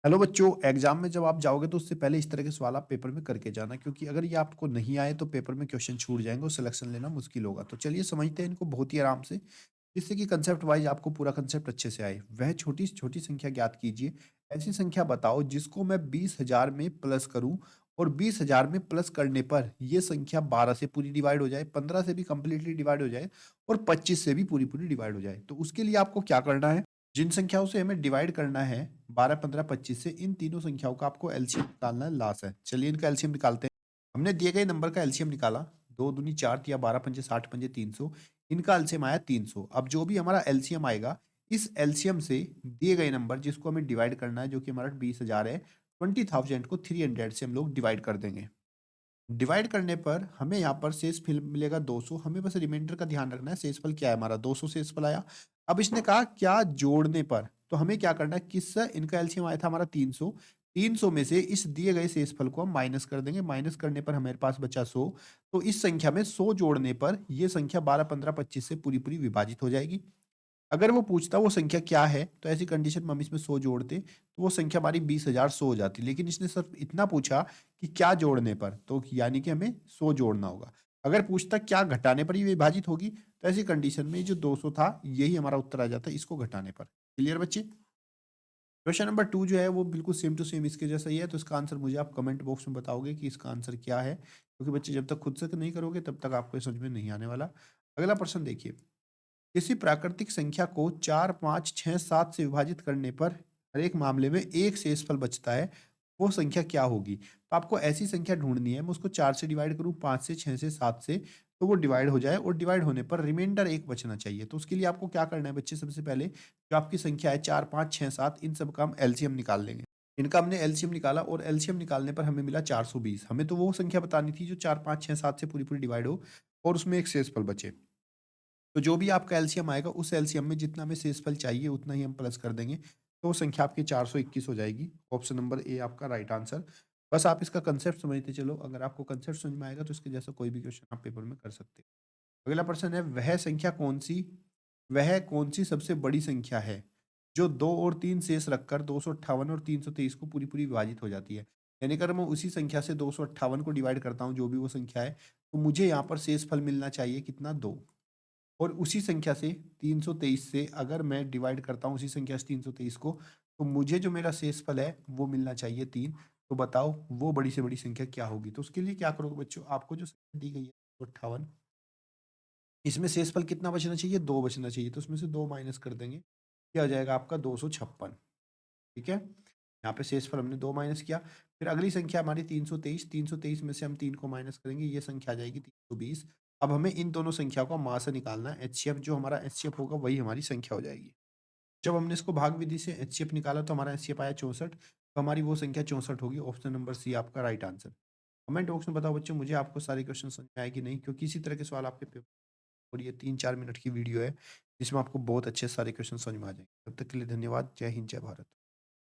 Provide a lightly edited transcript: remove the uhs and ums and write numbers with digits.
Hello बच्चों, exam में जब आप जाओगे तो उससे पहले इस तरह के सवाल आप पेपर में करके जाना, क्योंकि अगर ये आपको नहीं आए तो पेपर में क्वेश्चन छूट जाएंगे और सिलेक्शन लेना मुश्किल होगा। तो चलिए समझते हैं इनको बहुत ही आराम से, जिससे कि कंसेप्ट वाइज आपको पूरा कंसेप्ट अच्छे से आए। वह छोटी छोटी संख्या ज्ञात कीजिए। ऐसी संख्या बताओ जिसको मैं 20,000 में प्लस करूं और 20,000 में प्लस करने पर यह संख्या 12 से पूरी डिवाइड हो जाए, 15 से भी कंप्लीटली डिवाइड हो जाए और 25 से भी पूरी पूरी डिवाइड हो जाए। तो उसके लिए आपको क्या करना है, जिन संख्याओं से हमें डिवाइड करना है 12, 15, 25 से, इन तीनों संख्याओं का आपको एलसीएम निकालना है, लास्ट है। चलिए इनका एलसीएम निकालते हैं। हमने दिए गए नंबर का एलसीएम निकाला, 2 दूनी 4 या 12 पंजे 60 पंजे 300। इनका एलसीएम आया 300। अब जो भी हमारा एलसीएम आएगा, इस एलसीएम से दिए गए नंबर जिसको हमें डिवाइड करना है, जो कि हमारा 20,000 है, 20,000 को 300 से हम लोग डिवाइड कर देंगे। डिवाइड करने पर हमें यहाँ पर शेषफल मिलेगा 200। हमें बस रिमाइंडर का ध्यान रखना है, शेषफल क्या है हमारा 200 शेषफल आया। अब इसने कहा क्या जोड़ने पर, तो हमें क्या करना है, किससे इनका एलसीएम आया था हमारा 300। 300 में से इस दिए गए शेषफल को हम माइनस कर देंगे। माइनस करने पर हमारे पास बचा 100। तो इस संख्या में 100 जोड़ने पर यह संख्या 12, 15, 25 से पूरी पूरी विभाजित हो जाएगी। अगर वो पूछता वो संख्या क्या है, तो ऐसी कंडीशन में हम इसमें 100 जोड़ते तो वो संख्या हमारी 20,100 हो जाती। लेकिन इसने सिर्फ इतना पूछा कि क्या जोड़ने पर, तो यानी कि हमें 100 जोड़ना होगा। अगर पूछता क्या घटाने पर ये विभाजित होगी, तो ऐसी कंडीशन में जो 200 था यही हमारा उत्तर आ जाता है, इसको घटाने पर। क्लियर बच्चे? क्वेश्चन नंबर 2 जो है वो बिल्कुल सेम टू सेम इसके जैसा ही है। तो इसका आंसर मुझे आप कमेंट बॉक्स में बताओगे कि इसका आंसर क्या है, क्योंकि बच्चे जब तक खुद से नहीं करोगे तब तक आपको ये समझ में नहीं आने वाला। अगला प्रश्न देखिए। किसी प्राकृतिक संख्या को 4, 5, 6, 7 से विभाजित करने पर हर एक मामले में एक शेषफल बचता है, वो संख्या क्या होगी? तो आपको ऐसी संख्या ढूंढनी है, मैं उसको 4 से डिवाइड करूँ, 5 से, 6 से, 7 से, तो वो डिवाइड हो जाए और डिवाइड होने पर रिमाइंडर एक बचना चाहिए। तो उसके लिए आपको क्या करना है बच्चे, सबसे पहले जो आपकी संख्या है 4, 5, 6, 7, इन सब का हम एलसीएम निकाल लेंगे। इनका हमने एलसीएम निकाला और एलसीएम निकालने पर हमें मिला 420। हमें तो वो संख्या बतानी थी जो 4, 5, 6, 7 से पूरी पूरी डिवाइड हो और उसमें एक शेषफल बचे। तो जो भी आपका एलसीएम आएगा, उस एलसीएम में जितना हमें शेषफल चाहिए उतना ही हम प्लस कर देंगे। तो वो संख्या आपकी 421 हो जाएगी। ऑप्शन नंबर ए आपका राइट आंसर। बस आप इसका कंसेप्ट समझते चलो। अगर आपको कंसेप्ट समझ में आएगा तो इसके जैसा कोई भी क्वेश्चन आप पेपर में कर सकते हो। अगला प्रश्न है, वह कौन सी सबसे बड़ी संख्या है जो 2 और 3 शेष रखकर 258 और 323 को पूरी पूरी विभाजित हो जाती है। यानी अगर मैं उसी संख्या से 258 को डिवाइड करता हूँ, जो भी वो संख्या है, तो मुझे यहाँ पर शेषफल मिलना चाहिए कितना, 2। और उसी संख्या से 323 से अगर मैं डिवाइड करता हूँ, उसी संख्या से 323 को, तो मुझे जो मेरा शेषफल है वो मिलना चाहिए 3। तो बताओ वो बड़ी से बड़ी संख्या क्या होगी? तो उसके लिए क्या करोगे बच्चों, आपको जो संख्या दी गई है 58, इसमें शेषफल कितना बचना चाहिए, 2 बचना चाहिए। तो उसमें से 2 माइनस कर देंगे, क्या हो जाएगा आपका 256। ठीक है, यहाँ पे शेषफल हमने 2 माइनस किया। फिर अगली संख्या हमारी 323। 323 में से हम 3 को माइनस करेंगे, ये संख्या आ जाएगी 320। अब हमें इन दोनों संख्याओं का मा से निकालना है। एचसीएफ जो हमारा एचसीएफ होगा वही हमारी संख्या हो जाएगी। जब हमने इसको भाग विधि से एचसीएफ निकाला तो हमारा एचसीएफ आया 64। तो हमारी वो संख्या 64 होगी। ऑप्शन नंबर सी आपका राइट आंसर। कमेंट बॉक्स में बताओ बच्चों, मुझे आपको सारे क्वेश्चन समझ में आए कि नहीं, क्योंकि इसी तरह के सवाल आपके पेपर। और ये 3-4 मिनट की वीडियो है जिसमें आपको बहुत अच्छे सारे क्वेश्चन समझ में आ जाएंगे। तब तक के लिए धन्यवाद। जय हिंद, जय भारत।